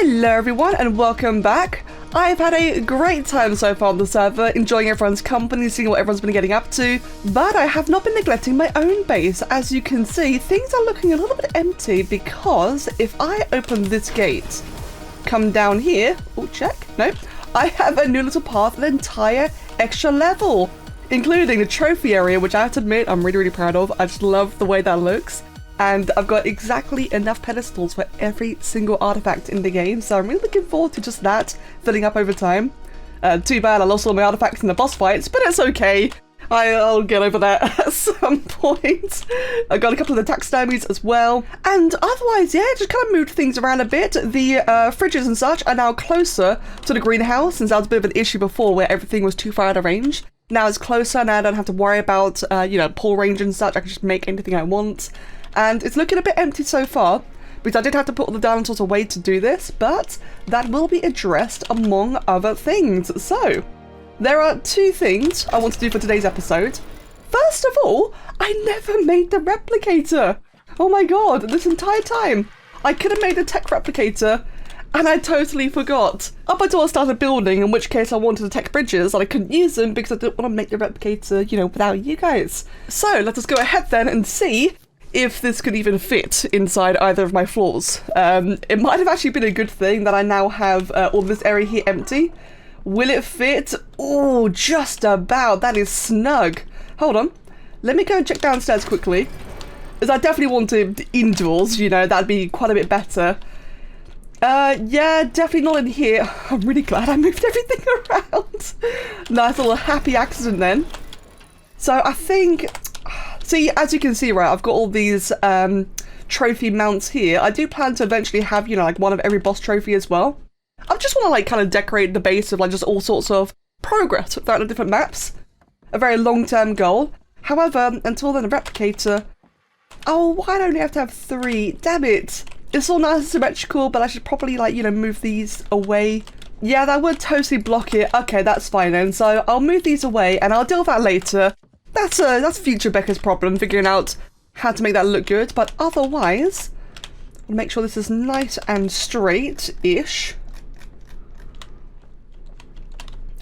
Hello everyone and welcome back. I've had a great time so far on the server, enjoying everyone's company, seeing what everyone's been getting up to, but I have not been neglecting my own base. As you can see, things are looking a little bit empty because if I open this gate, come down here, oh check, nope, I have a new little path, an entire extra level, including the trophy area, which I have to admit I'm really proud of. I just love the way that looks. And I've got exactly enough pedestals for every single artifact in the game, so I'm really looking forward to just that filling up over time. Too bad I lost all my artifacts in the boss fights, but it's okay. I'll get over that at some point. I got a couple of the taxidermies as well. And otherwise, yeah, just kind of moved things around a bit. The fridges and such are now closer to the greenhouse, since that was a bit of an issue before where everything was too far out of range. Now it's closer, now I don't have to worry about, pull range and such. I can just make anything I want. And it's looking a bit empty so far, because I did have to put all the dinosaurs away to do this, but that will be addressed among other things. So, there are two things I want to do for today's episode. First of all, I never made the replicator. Oh my god, this entire time, I could have made a tech replicator, and I totally forgot. Up until I started building, in which case I wanted the tech bridges, and I couldn't use them because I didn't want to make the replicator, without you guys. So, let us go ahead then and see if this could even fit inside either of my floors. It might have actually been a good thing that I now have all this area here empty. Will it fit? Oh, just about. That is snug. Hold on. Let me go and check downstairs quickly. As I definitely wanted indoors, that'd be quite a bit better. Yeah, definitely not in here. I'm really glad I moved everything around. Nice little happy accident then. So I think... See, as you can see, right, I've got all these trophy mounts here. I do plan to eventually have, one of every boss trophy as well. I just want to, kind of decorate the base with, just all sorts of progress throughout the different maps. A very long-term goal. However, until then, the replicator... Oh, why don't I have to have 3? Damn it! It's all nice and symmetrical, but I should probably, move these away. Yeah, that would totally block it. Okay, that's fine then. So I'll move these away, and I'll deal with that later. That's future Becca's problem, figuring out how to make that look good, but otherwise, I'll make sure this is nice and straight-ish.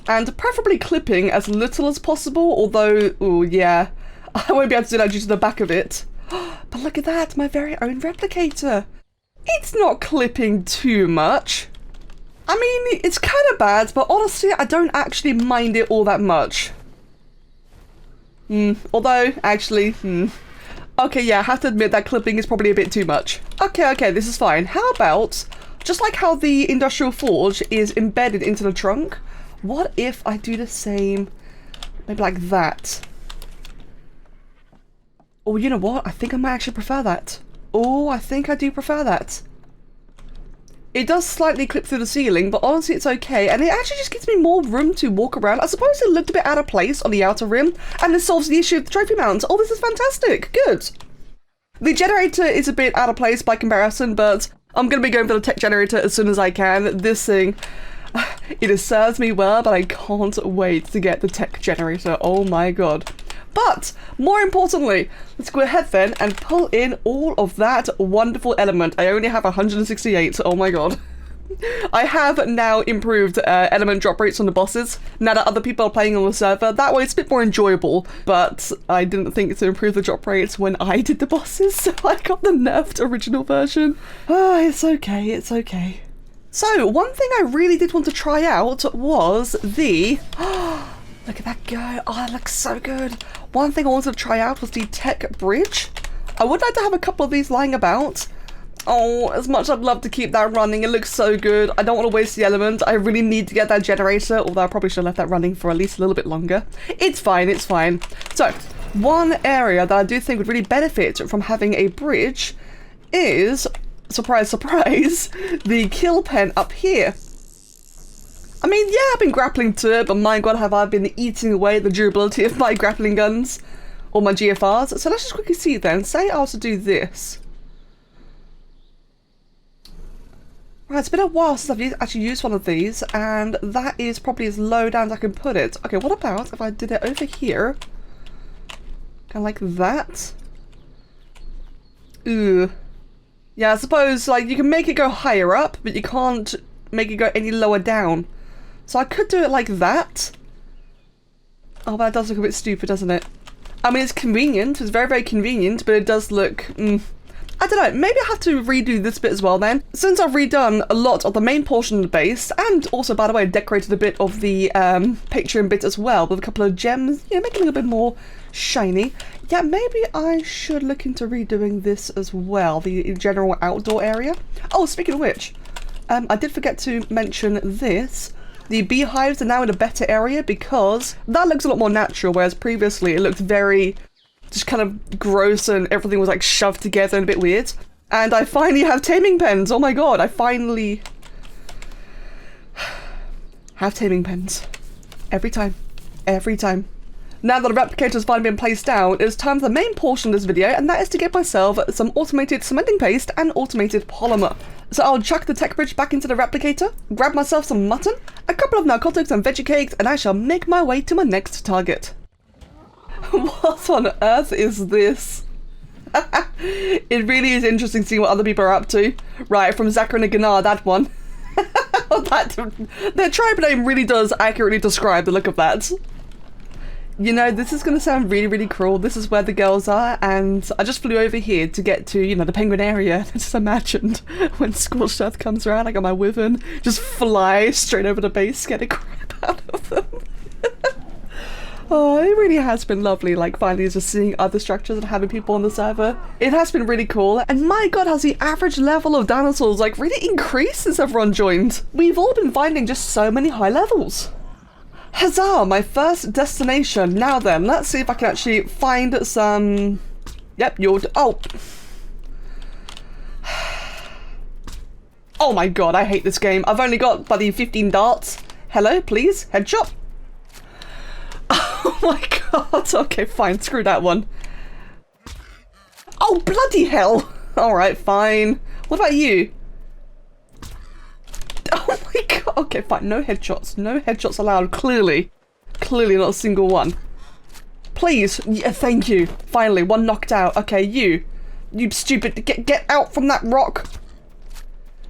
And preferably clipping as little as possible, although, oh yeah, I won't be able to do that due to the back of it. But look at that, my very own replicator. It's not clipping too much. I mean, it's kind of bad, but honestly, I don't actually mind it all that much. Although, actually, okay, yeah, I have to admit that clipping is probably a bit too much. Okay, this is fine. How about, just like how the industrial forge is embedded into the trunk, what if I do the same, maybe like that? Oh, you know what? I think I might actually prefer that. Oh, I think I do prefer that. It does slightly clip through the ceiling, but honestly it's okay, and it actually just gives me more room to walk around. I suppose it looked a bit out of place on the outer rim, and this solves the issue of the trophy mount. Oh, this is fantastic. Good. The generator is a bit out of place by comparison, but I'm going to be going for the tech generator as soon as I can. This thing, it serves me well, but I can't wait to get the tech generator. Oh my god. But, more importantly, let's go ahead then and pull in all of that wonderful element. I only have 168, oh my god. I have now improved element drop rates on the bosses, now that other people are playing on the server. That way it's a bit more enjoyable, but I didn't think to improve the drop rates when I did the bosses, so I got the nerfed original version. Oh, it's okay, it's okay. So, one thing I really did want to try out was the... Look at that go. Oh, that looks so good. One thing I wanted to try out was the tech bridge. I would like to have a couple of these lying about. Oh, as much as I'd love to keep that running, it looks so good. I don't want to waste the element. I really need to get that generator, although I probably should have left that running for at least a little bit longer. It's fine, it's fine. So, one area that I do think would really benefit from having a bridge is, surprise, surprise, the kill pen up here. I mean, yeah, I've been grappling to it, but my god, have I been eating away the durability of my grappling guns, or my GFRs. So let's just quickly see then. Say I was to do this. Right, it's been a while since I've actually used one of these, and that is probably as low down as I can put it. Okay, what about if I did it over here? Kind of like that. Ooh. Yeah, I suppose, like, you can make it go higher up, but you can't make it go any lower down. So I could do it like that. Oh, but that does look a bit stupid, doesn't it? I mean, it's convenient. It's very, very convenient, but it does look... I don't know, maybe I have to redo this bit as well then. Since I've redone a lot of the main portion of the base, and also, by the way, decorated a bit of the Patreon bit as well with a couple of gems, you know, making it a little bit more shiny. Yeah, maybe I should look into redoing this as well, the general outdoor area. Oh, speaking of which, I did forget to mention this. The beehives are now in a better area because that looks a lot more natural, whereas previously it looked very... just kind of gross and everything was like shoved together and a bit weird. And I finally have taming pens. Oh my god, I finally have taming pens. Every time. Every time. Now that a replicator has finally been placed down, it's time for the main portion of this video, and that is to get myself some automated cementing paste and automated polymer. So I'll chuck the tech bridge back into the replicator, grab myself some mutton, a couple of narcotics and veggie cakes, and I shall make my way to my next target. What on earth is this? It really is interesting seeing what other people are up to. Right, from Zachary and Gunnar, that one. Their tribe name really does accurately describe the look of that. You know, this is going to sound really, really cruel. This is where the girls are, and I just flew over here to get to, you know, the penguin area. I just imagined when Scorched Earth comes around, I got my wyvern, just fly straight over the base, get a crap out of them. Oh, it really has been lovely, like, finally just seeing other structures and having people on the server. It has been really cool, and my god, has the average level of dinosaurs, like, really increased since everyone joined. We've all been finding just so many high levels. Huzzah, my first destination. Now then, let's see if I can actually find some... Yep, oh. Oh my god, I hate this game. I've only got, buddy, 15 darts. Hello, please, headshot. Oh my god, okay, fine, screw that one. Oh, bloody hell! Alright, fine. What about you? Oh my god, okay, fine, no headshots. No headshots allowed, clearly. Clearly not a single one. Please, yeah, thank you. Finally, one knocked out. Okay, you stupid, get out from that rock.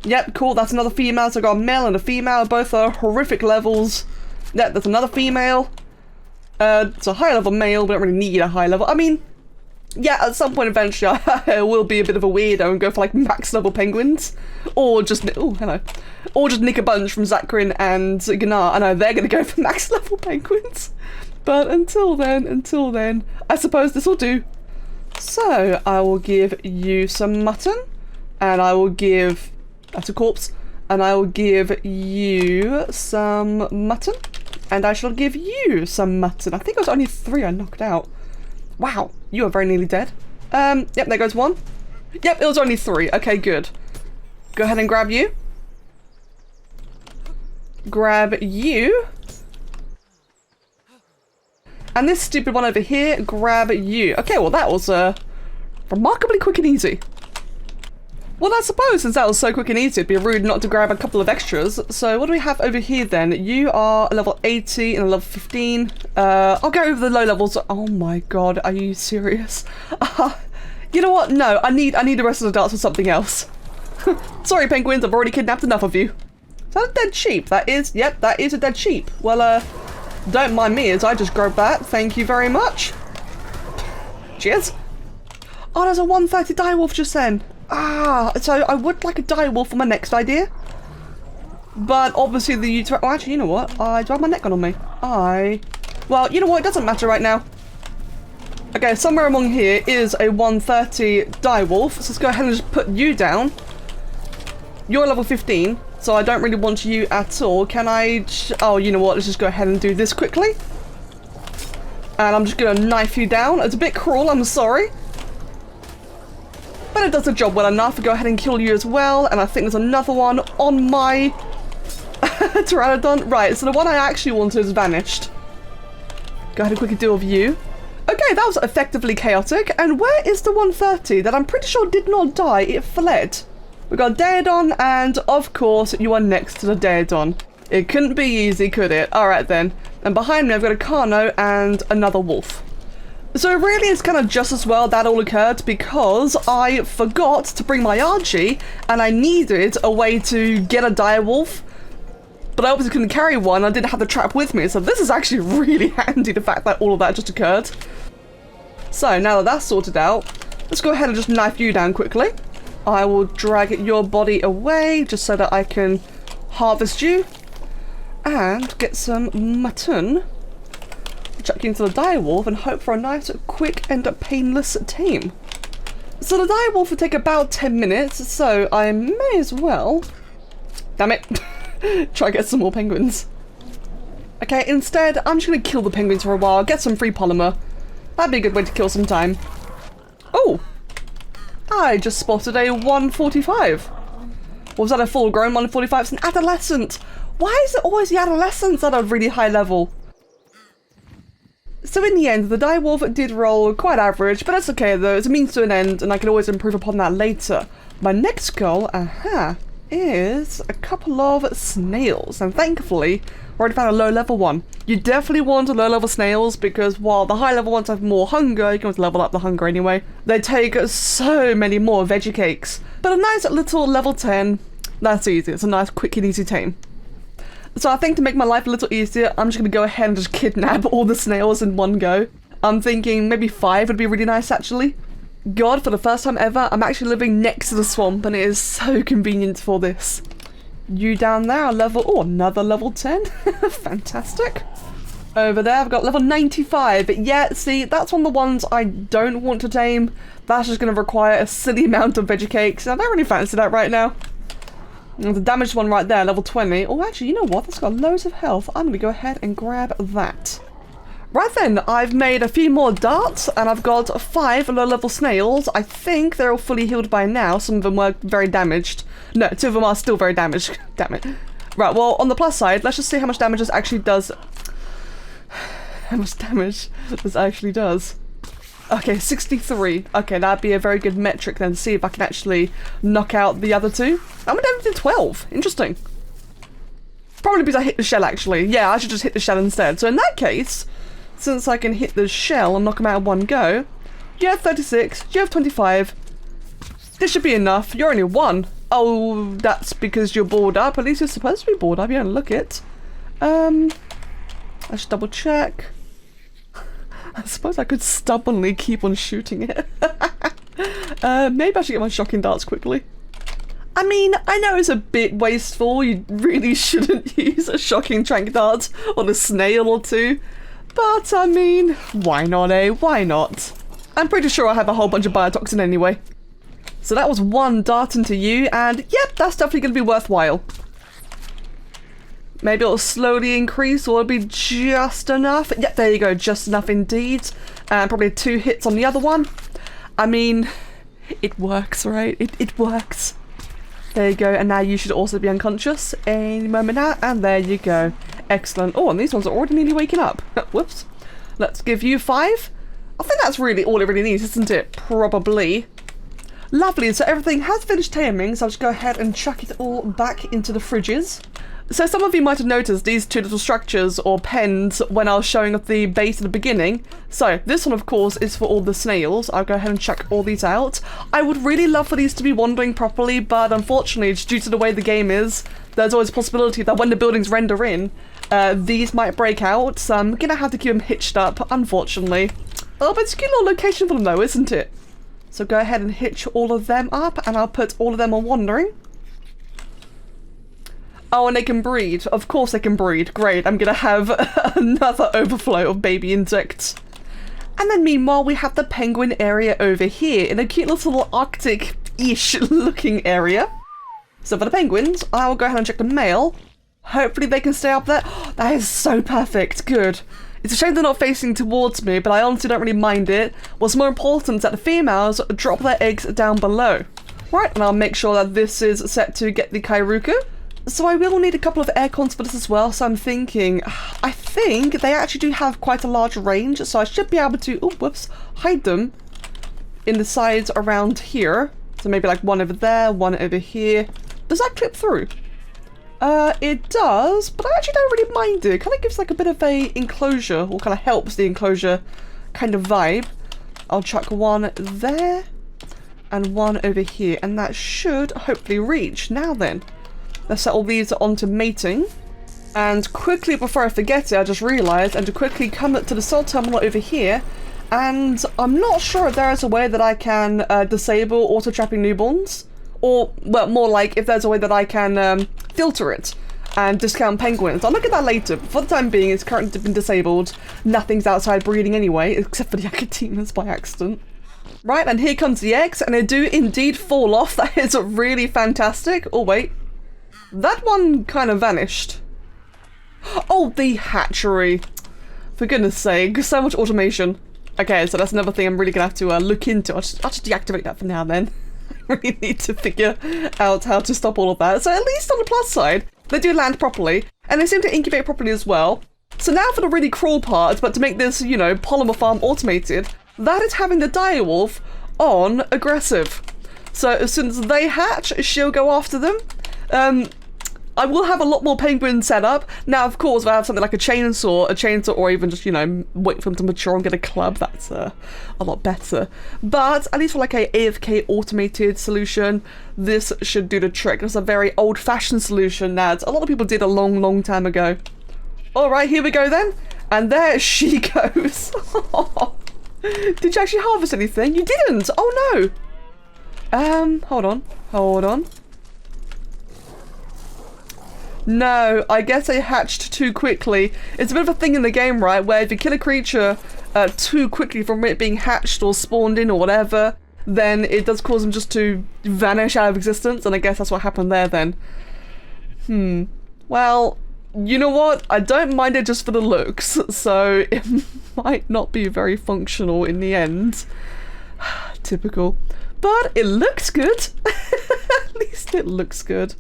Yep, cool, that's another female, so I got a male and a female, both are horrific levels. Yep, there's another female. It's a high level male, we don't really need a high level. I mean, yeah, at some point eventually I will be a bit of a weirdo and go for like max level penguins. Or just, oh, hello. Or just nick a bunch from Zachrin and Gunnar. I know they're going to go for max level penguins. But until then, I suppose this will do. So, I will give you some mutton. And I will give, that's a corpse. And I will give you some mutton. And I shall give you some mutton. I think it was only 3 I knocked out. Wow, you are very nearly dead. Yep, there goes 1. Yep, it was only 3. Okay, good. Go ahead and grab you. Grab you. And this stupid one over here, grab you. Okay, well that was remarkably quick and easy. Well, I suppose since that was so quick and easy, it'd be rude not to grab a couple of extras. So what do we have over here then? You are a level 80 and a level 15. I'll go over the low levels. Oh my god, are you serious? You know what? No, I need the rest of the darts for something else. Sorry, penguins, I've already kidnapped enough of you. Is that a dead sheep? That is, yep, that is a dead sheep. Well, don't mind me as I just grabbed that. Thank you very much. Cheers. Oh, there's a 130 direwolf just then. Ah, so I would like a direwolf for my next idea. But obviously the oh, actually, you know what? Do I have my neck on me? Well, you know what? It doesn't matter right now. Okay, somewhere among here is a 130 direwolf. So let's go ahead and just put you down. You're level 15, so I don't really want you at all. Can I... Oh, you know what? Let's just go ahead and do this quickly. And I'm just going to knife you down. It's a bit cruel, I'm sorry. But it does the job well enough. Go ahead and kill you as well. And I think there's another one on my Pteranodon. Right, so the one I actually wanted has vanished. Go ahead and quickly deal with you. Okay, that was effectively chaotic. And where is the 130 that I'm pretty sure did not die? It fled. We got Daedon, and of course, you are next to the Daedon. It couldn't be easy, could it? Alright then. And behind me, I've got a Carno and another wolf. So really it's kind of just as well that all occurred because I forgot to bring my Archie and I needed a way to get a direwolf, but I obviously couldn't carry one. I didn't have the trap with me, so this is actually really handy, the fact that all of that just occurred. So now that that's sorted out, let's go ahead and just knife you down quickly. I will drag your body away just so that I can harvest you and get some mutton. Chuck you into the direwolf and hope for a nice, quick and painless tame. So the direwolf will take about 10 minutes, so I may as well... Damn it. Try to get some more penguins. Okay, instead, I'm just going to kill the penguins for a while, get some free polymer. That'd be a good way to kill some time. Oh! I just spotted a 145. Was that a full-grown 145? It's an adolescent. Why is it always the adolescents at a really high level? So in the end, the direwolf did roll quite average, but that's okay though. It's a means to an end, and I can always improve upon that later. My next goal, is a couple of snails, and thankfully, I already found a low-level one. You definitely want a low-level snails because while the high-level ones have more hunger, you can always level up the hunger anyway. They take so many more veggie cakes, but a nice little level 10, that's easy. It's a nice, quick and easy tame. So I think to make my life a little easier, I'm just going to go ahead and just kidnap all the snails in one go. I'm thinking maybe 5 would be really nice actually. God, for the first time ever, I'm actually living next to the swamp and it is so convenient for this. You down there are level... Oh, another level 10. Fantastic. Over there I've got level 95. Yeah, see, that's one of the ones I don't want to tame. That's just going to require a silly amount of veggie cakes. I don't really fancy that right now. And the damaged one right there, level 20. Oh, actually, you know what? That's got loads of health. I'm going to go ahead and grab that. Right then, I've made a few more darts, and I've got 5 low-level snails. I think they're all fully healed by now. Some of them were very damaged. No, 2 of them are still very damaged. Damn it. Right, well, on the plus side, let's just see how much damage this actually does. How much damage this actually does. Okay, 63. Okay, that'd be a very good metric then to see if I can actually knock out the other 2. I'm down to 12. Interesting. Probably because I hit the shell, actually. Yeah, I should just hit the shell instead. So in that case, since I can hit the shell and knock them out in one go, you have 36, you have 25. This should be enough. You're only 1. Oh, that's because you're bored up. At least you're supposed to be bored up. You don't look it. I should double check. I suppose I could stubbornly keep on shooting it. Maybe I should get my shocking darts quickly. I mean, I know it's a bit wasteful. You really shouldn't use a shocking trank dart on a snail or 2. But, I mean, why not, eh? Why not? I'm pretty sure I have a whole bunch of biotoxin anyway. So that was 1 dart into you, and yep, that's definitely going to be worthwhile. Maybe it'll slowly increase, or it'll be just enough. Yep, there you go, just enough indeed. And probably 2 hits on the other one. I mean, it works, right? It works. There you go, and now you should also be unconscious any moment now, and there you go. Excellent. Oh, and these ones are already nearly waking up. Whoops. Let's give you 5. I think that's really all it really needs, isn't it? Probably. Lovely, so everything has finished taming, so I'll just go ahead and chuck it all back into the fridges. So some of you might have noticed these 2 little structures or pens when I was showing off the base at the beginning. So this one of course is for all the snails. I'll go ahead and chuck all these out. I would really love for these to be wandering properly, but unfortunately due to the way the game is, there's always a possibility that when the buildings render in, these might break out, so I'm gonna have to keep them hitched up, unfortunately. Oh, but it's a cute little location for them though, isn't it? So go ahead and hitch all of them up, and I'll put all of them on wandering. Oh, and they can breed. Of course they can breed. Great, I'm gonna have another overflow of baby insects. And then meanwhile, we have the penguin area over here in a cute little Arctic-ish looking area. So for the penguins, I will go ahead and check the male. Hopefully they can stay up there. Oh, that is so perfect. Good. It's a shame they're not facing towards me, but I honestly don't really mind it. What's more important is that the females drop their eggs down below. Right, and I'll make sure that this is set to get the Kairuku. So I will need a couple of air cons for this as well, so I'm thinking, I think they actually do have quite a large range, so I should be able to, oh whoops, hide them in the sides around here. So maybe like one over there, one over here. Does that clip through? It does, but I actually don't really mind it. It kind of gives like a bit of a enclosure, or kind of helps the enclosure kind of vibe. I'll chuck one there and one over here, and that should hopefully reach. Now then, let's set all these onto mating. And quickly, before I forget it, I just realised, and to quickly come to the cell terminal over here, and I'm not sure if there is a way that I can disable auto-trapping newborns, or, well, more like if there's a way that I can filter it and discount penguins. I'll look at that later, but for the time being, it's currently been disabled. Nothing's outside breeding anyway, except for the academias by accident. Right, and here comes the eggs, and they do indeed fall off. That is really fantastic. Oh, wait. That one kind of vanished. Oh, the hatchery. For goodness sake, so much automation. Okay, so that's another thing I'm really gonna have to look into. I'll just deactivate that for now then. I really need to figure out how to stop all of that. So at least on the plus side, they do land properly, and they seem to incubate properly as well. So now for the really cruel part, but to make this, you know, Polymer Farm automated, that is having the direwolf on aggressive. So as soon as they hatch, she'll go after them. I will have a lot more penguins set up. Now, of course, if I have something like a chainsaw, or even just, you know, wait for them to mature and get a club, that's a lot better. But at least for like a AFK automated solution, this should do the trick. It's a very old-fashioned solution that a lot of people did a long, long time ago. All right, here we go then. And there she goes. Did you actually harvest anything? You didn't. Oh no. Hold on. No, I guess I hatched too quickly. It's a bit of a thing in the game, right, where if you kill a creature too quickly from it being hatched or spawned in or whatever, then it does cause them just to vanish out of existence, and I guess that's what happened there then. Well, you know what? I don't mind it just for the looks, so it might not be very functional in the end. Typical. But it looks good. At least it looks good.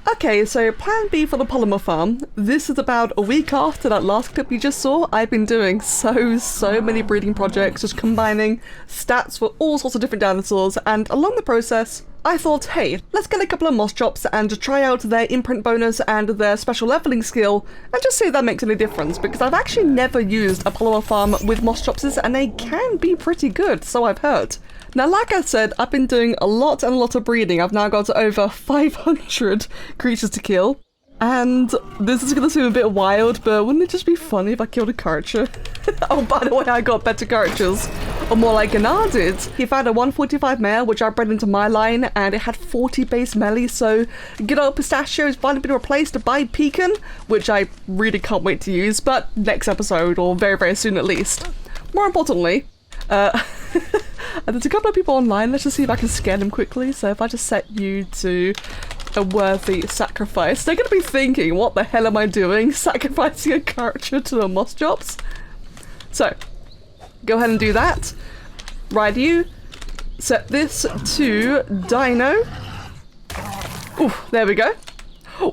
Okay, so plan B for the Polymer Farm. This is about a week after that last clip you just saw. I've been doing so many breeding projects, just combining stats for all sorts of different dinosaurs, and along the process, I thought, hey, let's get a couple of moss drops and try out their imprint bonus and their special leveling skill, and just see if that makes any difference, because I've actually never used a Polymer Farm with moss drops, and they can be pretty good, so I've heard. Now, like I said, I've been doing a lot of breeding. I've now got over 500 creatures to kill. And this is going to seem a bit wild, but wouldn't it just be funny if I killed a Karcher? Oh, by the way, I got better Karchers. Or more like Gnar did. He found a 145 male, which I bred into my line, and it had 40 base melee, so good old Pistachio has finally been replaced by Pecan, which I really can't wait to use, but next episode, or very, very soon at least. More importantly, there's a couple of people online. Let's just see if I can scare them quickly. So if I just set you to a worthy sacrifice, they're going to be thinking, what the hell am I doing? Sacrificing a character to the moss drops? So, go ahead and do that. Right, you set this to Dino. Ooh, there we go.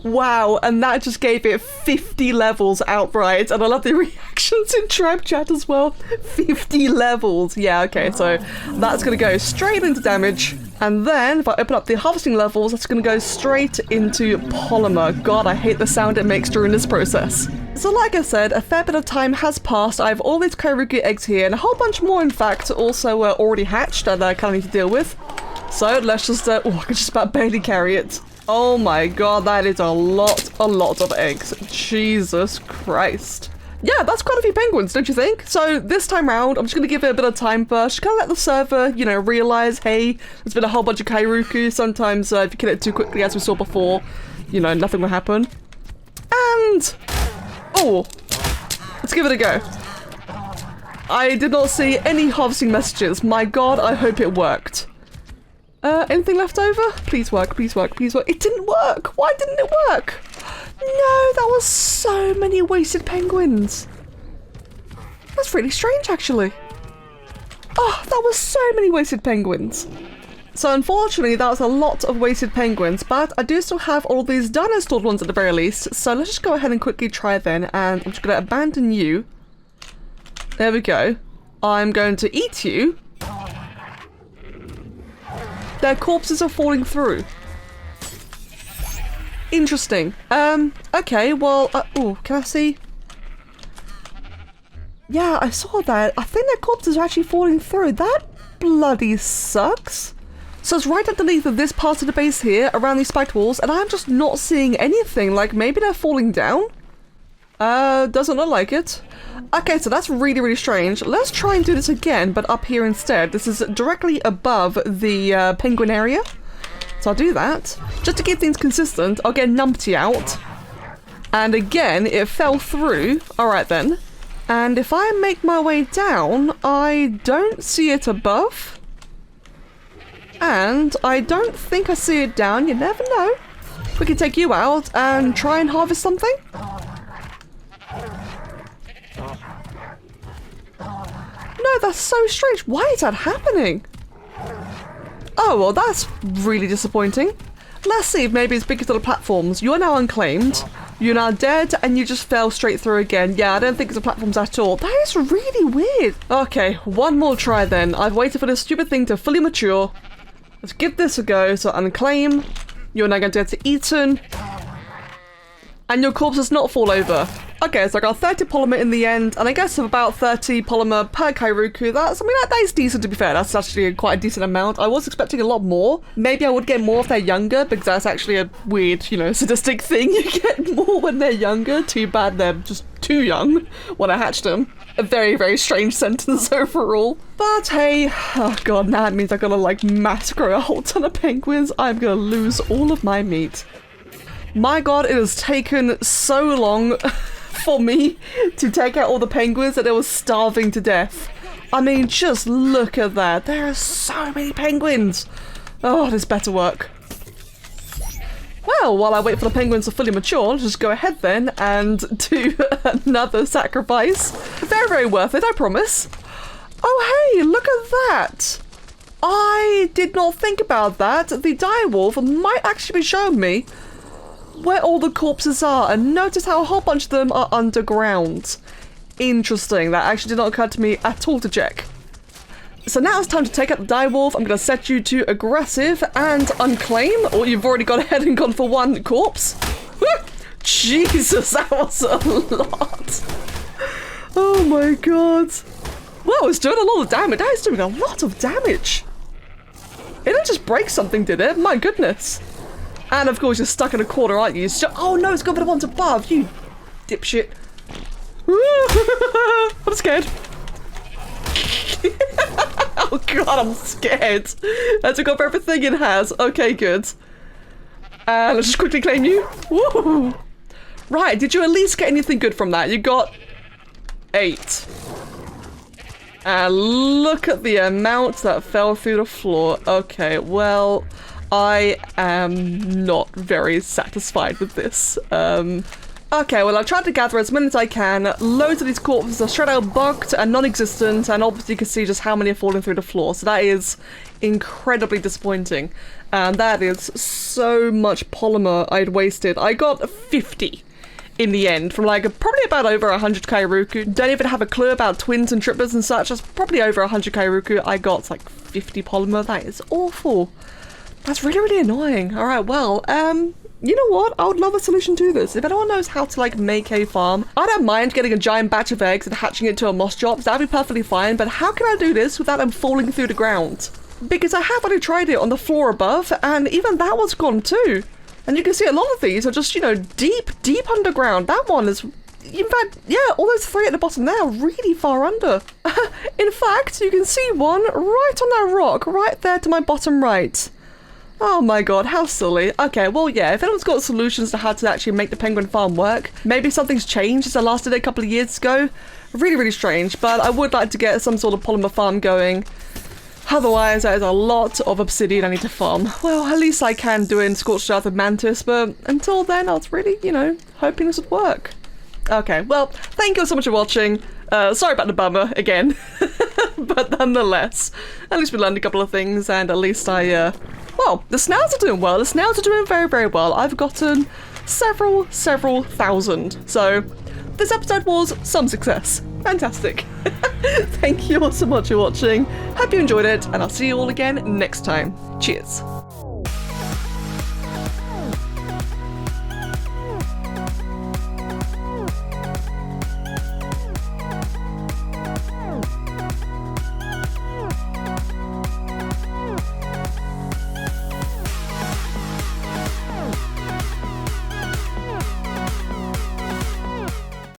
Wow, and that just gave it 50 levels outright, and I love the reactions in tribe chat as well. 50 levels. Yeah, okay, so that's gonna go straight into damage, and then if I open up the harvesting levels, that's gonna go straight into polymer. God, I hate the sound it makes during this process. So like I said, a fair bit of time has passed. I have all these Kairuku eggs here, and a whole bunch more, in fact, also already hatched that I kind of need to deal with. So let's just, oh, I can just about barely carry it. Oh my god, that is a lot of eggs. Jesus Christ. Yeah, that's quite a few penguins, don't you think? So this time round, I'm just going to give it a bit of time first. Just kind of let the server, you know, realize, hey, there's been a whole bunch of Kairuku. Sometimes if you kill it too quickly, as we saw before, you know, nothing will happen. And, oh, let's give it a go. I did not see any harvesting messages. My god, I hope it worked. Anything left over? Please work, please work, please work. It didn't work! Why didn't it work? No, that was so many wasted penguins. That's really strange, actually. Oh, that was so many wasted penguins. So unfortunately, that was a lot of wasted penguins, but I do still have all these dino stored ones at the very least, so let's just go ahead and quickly try then, and I'm just going to abandon you. There we go. I'm going to eat you. Their corpses are falling through. Interesting. Okay, well, oh, can I see? Yeah, I saw that. I think their corpses are actually falling through. That bloody sucks. So it's right underneath of this part of the base here, around these spiked walls, and I'm just not seeing anything. Like, maybe they're falling down? Doesn't look like it. Okay, so that's really, really strange. Let's try and do this again, but up here instead. This is directly above the penguin area. So I'll do that. Just to keep things consistent, I'll get numpty out. And again, it fell through. Alright then. And if I make my way down, I don't see it above. And I don't think I see it down. You never know. We can take you out and try and harvest something. No, that's so strange. Why is that happening? Oh, well, that's really disappointing. Let's see if maybe it's because of the platforms. You are now unclaimed. You're now dead, and you just fell straight through again. Yeah, I don't think it's the platforms at all. That is really weird. Okay, one more try then. I've waited for this stupid thing to fully mature. Let's give this a go. So unclaim. You're now going to get eaten. And your corpse does not fall over. Okay, so I got 30 polymer in the end, and I guess of about 30 polymer per Kairuku. That is decent, to be fair. That's actually quite a decent amount. I was expecting a lot more. Maybe I would get more if they're younger, because that's actually a weird, you know, sadistic thing. You get more when they're younger. Too bad they're just too young when I hatched them. A very, very strange sentence overall. But hey, oh god, now it means I'm gonna like massacre a whole ton of penguins. I'm gonna lose all of my meat. My god, it has taken so long for me to take out all the penguins that they were starving to death. I mean, just look at that. There are so many penguins. Oh, this better work. Well, while I wait for the penguins to fully mature, I'll just go ahead then and do another sacrifice. Very, very worth it, I promise. Oh, hey, look at that. I did not think about that. The direwolf might actually be showing me where all the corpses are, and notice how a whole bunch of them are underground. Interesting, that actually did not occur to me at all to check. So now it's time to take out the direwolf. I'm going to set you to aggressive and unclaim. Oh, you've already gone ahead and gone for one corpse. Jesus, that was a lot. Oh my god. Wow, it's doing a lot of damage. That is doing a lot of damage. It didn't just break something, did it? My goodness. And of course you're stuck in a corner, aren't you? Oh no, it's gone for the ones above, you dipshit. I'm scared. Oh god, I'm scared. That took off everything it has. Okay, good. And let's just quickly claim you. Woo! Right, did you at least get anything good from that? You got 8. And look at the amount that fell through the floor. Okay, well, I am not very satisfied with this. Okay, well, I've tried to gather as many as I can. Loads of these corpses are straight out bugged and non-existent, and obviously you can see just how many are falling through the floor. So that is incredibly disappointing. And that is so much polymer I'd wasted. I got 50 in the end from like probably about over 100 Kairuku. Don't even have a clue about twins and triplets and such. That's probably over 100 Kairuku. I got like 50 polymer. That is awful. That's really, really annoying. All right, well, you know what? I would love a solution to this. If anyone knows how to like make a farm, I don't mind getting a giant batch of eggs and hatching it to a moss drop. That'd be perfectly fine. But how can I do this without them falling through the ground? Because I have already tried it on the floor above, and even that was gone too. And you can see a lot of these are just, you know, deep, deep underground. That one is, in fact, yeah, all those 3 at the bottom there are really far under. In fact, you can see one right on that rock, right there to my bottom right. Oh my god, how silly. Okay, well, yeah, if anyone's got solutions to how to actually make the penguin farm work, maybe something's changed since I last did it a couple of years ago. Really, really strange, but I would like to get some sort of polymer farm going. Otherwise, that is a lot of obsidian I need to farm. Well, at least I can do it in Scorched Earth and Mantis, but until then, I was really, you know, hoping this would work. Okay, well, thank you so much for watching. Sorry about the bummer, again. But nonetheless, at least we learned a couple of things, and at least well, the snails are doing well. The snails are doing very, very well. I've gotten several thousand. So this episode was some success. Fantastic. Thank you all so much for watching. Hope you enjoyed it, and I'll see you all again next time. Cheers.